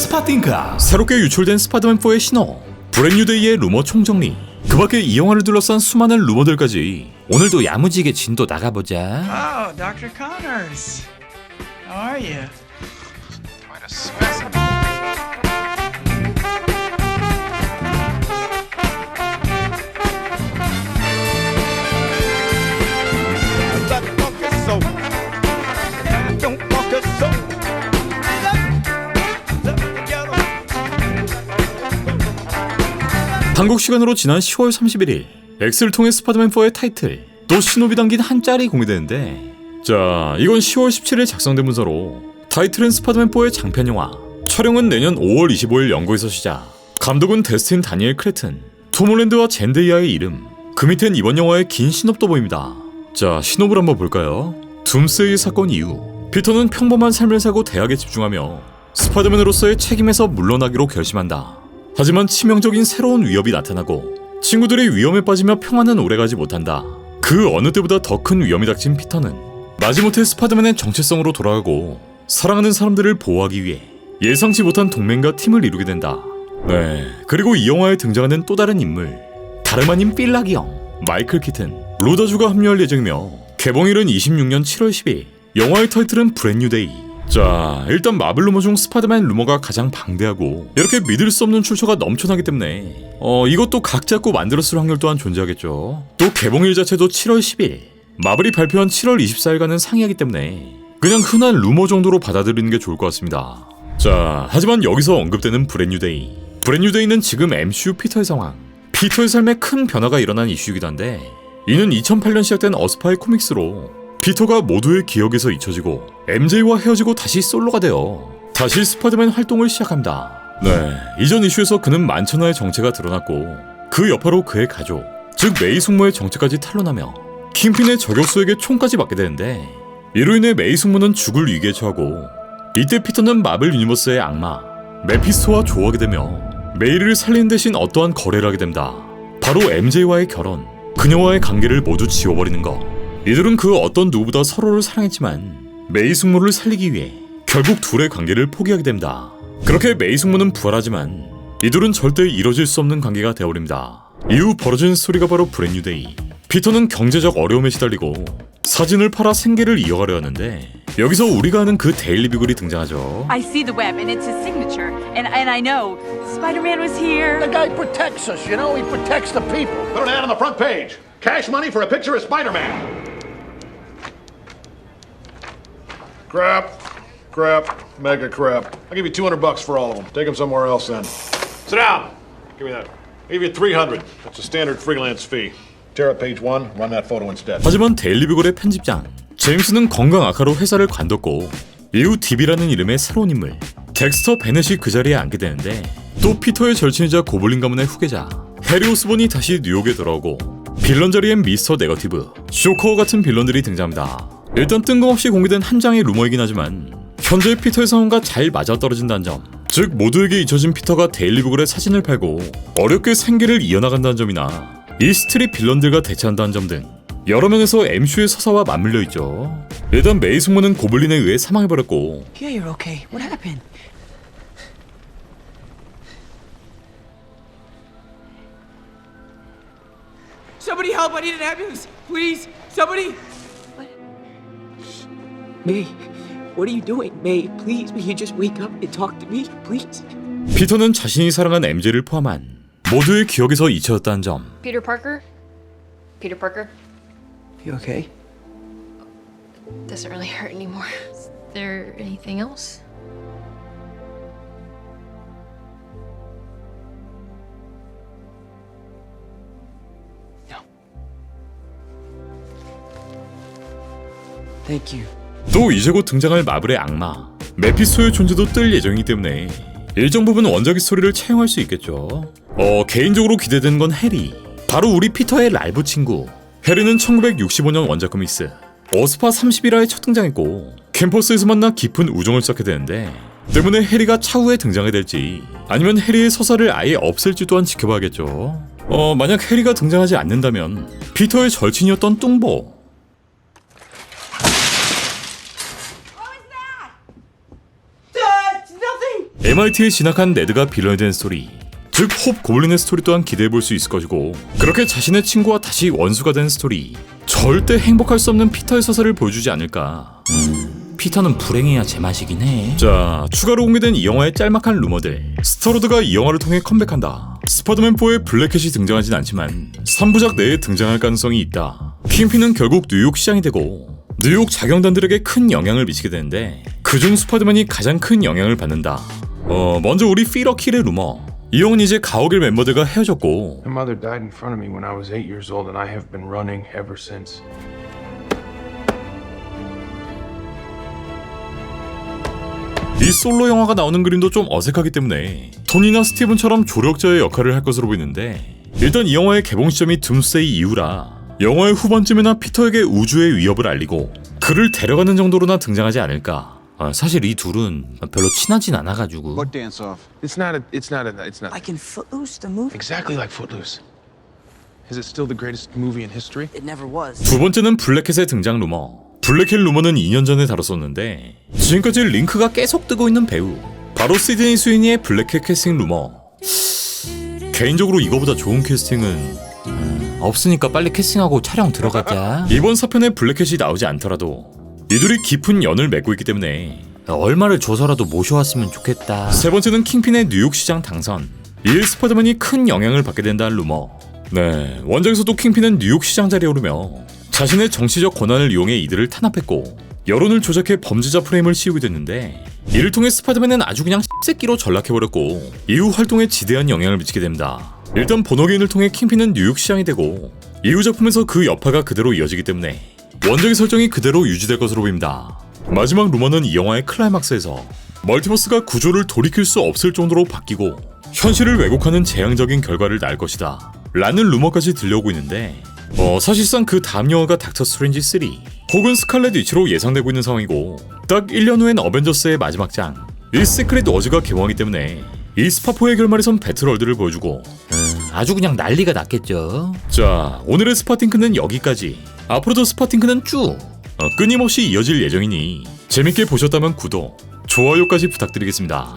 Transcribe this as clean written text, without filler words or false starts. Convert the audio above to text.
스파팅카. 새롭게 유출된 스파이더맨4의 신호, 브랜뉴데이의 루머 총정리, 그 밖에 이 영화를 둘러싼 수많은 루머들까지 오늘도 야무지게 진도 나가보자. Oh, Dr. Connors. How are you? Quite a specimen. 한국 시간으로 지난 10월 31일 X를 통해 스파이더맨4의 타이틀 또 신호비 담긴 한 짤이 공개되는데, 자, 이건 10월 17일 작성된 문서로 타이틀은 스파이더맨4의 장편영화, 촬영은 내년 5월 25일 영국에서 시작, 감독은 데스틴 다니엘 크레튼, 톰 홀랜드와 젠데이아의 이름, 그 밑엔 이번 영화의 긴 신업도 보입니다. 자, 신업을 한번 볼까요? 둠스데이 사건 이후 피터는 평범한 삶을 살고 대학에 집중하며 스파이더맨으로서의 책임에서 물러나기로 결심한다. 하지만 치명적인 새로운 위협이 나타나고 친구들이 위험에 빠지며 평화는 오래가지 못한다. 그 어느 때보다 더 큰 위험이 닥친 피터는 마지못해 스파이더맨의 정체성으로 돌아가고 사랑하는 사람들을 보호하기 위해 예상치 못한 동맹과 팀을 이루게 된다. 네, 그리고 이 영화에 등장하는 또 다른 인물, 다름 아닌 필라기 형, 마이클 키튼, 로다주가 합류할 예정이며 개봉일은 26년 7월 10일, 영화의 타이틀은 브랜뉴데이. 자, 일단 마블 루머 중 스파이더맨 루머가 가장 방대하고 이렇게 믿을 수 없는 출처가 넘쳐나기 때문에 이것도 각 잡고 만들었을 확률 또한 존재하겠죠. 또 개봉일 자체도 7월 10일, 마블이 발표한 7월 24일과는 상이하기 때문에 그냥 흔한 루머 정도로 받아들이는 게 좋을 것 같습니다. 자, 하지만 여기서 언급되는 브랜뉴데이, 브랜뉴데이는 지금 MCU 피터의 상황, 피터의 삶에 큰 변화가 일어난 이슈이기도 한데, 이는 2008년 시작된 어스파의 코믹스로 피터가 모두의 기억에서 잊혀지고 MJ와 헤어지고 다시 솔로가 되어 다시 스파이더맨 활동을 시작합니다. 네, 이전 이슈에서 그는 만천하의 정체가 드러났고 그 여파로 그의 가족, 즉 메이 숙모의 정체까지 탄로나며 킹핀의 저격수에게 총까지 맞게 되는데, 이로 인해 메이 숙모는 죽을 위기에 처하고 이때 피터는 마블 유니버스의 악마 메피스토와 조우하게 되며 메이를 살리는 대신 어떠한 거래를 하게 됩니다. 바로 MJ와의 결혼, 그녀와의 관계를 모두 지워버리는 것. 이들은 그 어떤 누구보다 서로를 사랑했지만 메이 숙모를 살리기 위해 결국 둘의 관계를 포기하게 됩니다. 그렇게 메이 숙모는 부활하지만 이들은 절대 이뤄질 수 없는 관계가 되어버립니다. 이후 벌어진 스토리가 바로 브랜뉴데이. 피터는 경제적 어려움에 시달리고 사진을 팔아 생계를 이어가려 하는데, 여기서 우리가 아는 그 데일리 비글이 등장하죠. I see the web and it's his signature, and I know Spider-Man was here. The guy protects us, you know, he protects the people. Put an ad on the front page. Cash money for a picture of Spider-Man. Crap, mega crap. I'll give you $200 for all of them. Take them somewhere else then. Sit down. Give me that. I'll give you $300. That's a standard freelance fee. Tear up page 1, run that photo instead. 하지만 데일리 비글의 편집장 제임스는 건강 악화로 회사를 관뒀고 이후 DB라는 이름의 새로운 인물 덱스터 베넷이 그 자리에 앉게 되는데, 또 피터의 절친이자 고블린 가문의 후계자 해리 오스본이 다시 뉴욕에 돌아오고 빌런 자리엔 미스터 네거티브, 쇼커 같은 빌런들이 등장합니다. 일단 뜬금없이 공개된 한 장의 루머이긴 하지만 현재 피터의 상황과 잘 맞아떨어진다는 점, 즉 모두에게 잊혀진 피터가 데일리 비글의 사진을 팔고 어렵게 생계를 이어나간다는 점이나 이 스트릿 빌런들과 대치한다는 점 등 여러 면에서 MCU의 서사와 맞물려 있죠. 일단 메이 숙모는 고블린에 의해 사망해버렸고, Yeah, you're okay. What happened? Somebody help! I need an ambulance! Please! Somebody! What? May, what are you doing? May, please, will you just wake up and talk to me, please? 피터는 자신이 사랑한 MJ를 포함한 모두의 기억에서 잊혀졌다는 점. Peter Parker? Peter Parker? You okay? Doesn't really hurt anymore. Is there anything else? No. Thank you. 또 이제 곧 등장할 마블의 악마 메피스토의 존재도 뜰 예정이기 때문에 일정 부분 원작의 스토리를 차용할 수 있겠죠. 개인적으로 기대되는 건 해리, 바로 우리 피터의 라이브 친구. 해리는 1965년 원작 코믹스 어스파 31화에 첫 등장했고 캠퍼스에서 만나 깊은 우정을 쌓게 되는데, 때문에 해리가 차후에 등장하게 될지 아니면 해리의 서사를 아예 없앨지 또한 지켜봐야겠죠. 만약 해리가 등장하지 않는다면 피터의 절친이었던 뚱보, MIT에 진학한 네드가 빌런이 된 스토리, 즉 홉 고블린의 스토리 또한 기대해볼 수 있을 것이고, 그렇게 자신의 친구와 다시 원수가 된 스토리, 절대 행복할 수 없는 피터의 서사를 보여주지 않을까. 피터는 불행해야 제맛이긴 해. 자, 추가로 공개된 이 영화의 짤막한 루머들. 스타로드가 이 영화를 통해 컴백한다. 스파이더맨4에 블랙캣이 등장하진 않지만 3부작 내에 등장할 가능성이 있다. 킹핀은 결국 뉴욕 시장이 되고 뉴욕 자경단들에게 큰 영향을 미치게 되는데, 그중 스파이더맨이 가장 큰 영향을 받는다. 먼저 우리 피러킬의 루머. 이 형은 이제 가오갤 멤버들과 헤어졌고, My mother died in front of me when I was 8 years old, and I have been running ever since. 이 솔로 영화가 나오는 그림도 좀 어색하기 때문에 토니나 스티븐처럼 조력자의 역할을 할 것으로 보이는데, 일단 이 영화의 개봉 시점이 둠스데이 이후라 영화의 후반쯤에나 피터에게 우주의 위협을 알리고 그를 데려가는 정도로나 등장하지 않을까. 사실 이 둘은 별로 친하진 않아가지고. What dance off? It's not. Like in Footloose, the movie? Exactly like Footloose. Is it still the greatest movie in history? It never was. 두 번째는 블랙캣의 등장 루머. 블랙캣 루머는 2년 전에 다뤘었는데 지금까지 링크가 계속 뜨고 있는 배우, 바로 시드니 스위니의 블랙캣 캐스팅 루머. 개인적으로 이거보다 좋은 캐스팅은 없으니까 빨리 캐스팅하고 촬영 들어가자. 이번 4편에 블랙캣이 나오지 않더라도 이들이 깊은 연을 맺고 있기 때문에 얼마를 줘서라도 모셔왔으면 좋겠다. 세 번째는 킹핀의 뉴욕 시장 당선. 이에 스파이더맨이 큰 영향을 받게 된다는 루머. 네, 원작에서도 킹핀은 뉴욕 시장 자리에 오르며 자신의 정치적 권한을 이용해 이들을 탄압했고 여론을 조작해 범죄자 프레임을 씌우게 됐는데, 이를 통해 스파이더맨은 아주 그냥 씹새끼로 전락해버렸고 이후 활동에 지대한 영향을 미치게 됩니다. 일단 번호개인을 통해 킹핀은 뉴욕 시장이 되고 이후 작품에서 그 여파가 그대로 이어지기 때문에 원작의 설정이 그대로 유지될 것으로 보입니다. 마지막 루머는 이 영화의 클라이막스에서 멀티버스가 구조를 돌이킬 수 없을 정도로 바뀌고 현실을 왜곡하는 재앙적인 결과를 낳을 것이다 라는 루머까지 들려오고 있는데, 사실상 그 다음 영화가 닥터 스트레인지 3 혹은 스칼렛 위치로 예상되고 있는 상황이고, 딱 1년 후엔 어벤져스의 마지막 장, 이 시크릿 워즈가 개봉하기 때문에 이 스파4의 결말에선 배틀월드를 보여주고 아주 그냥 난리가 났겠죠. 자, 오늘의 스파팅크는 여기까지. 앞으로도 스파팅크는 쭉 끊임없이 이어질 예정이니 재밌게 보셨다면 구독, 좋아요까지 부탁드리겠습니다.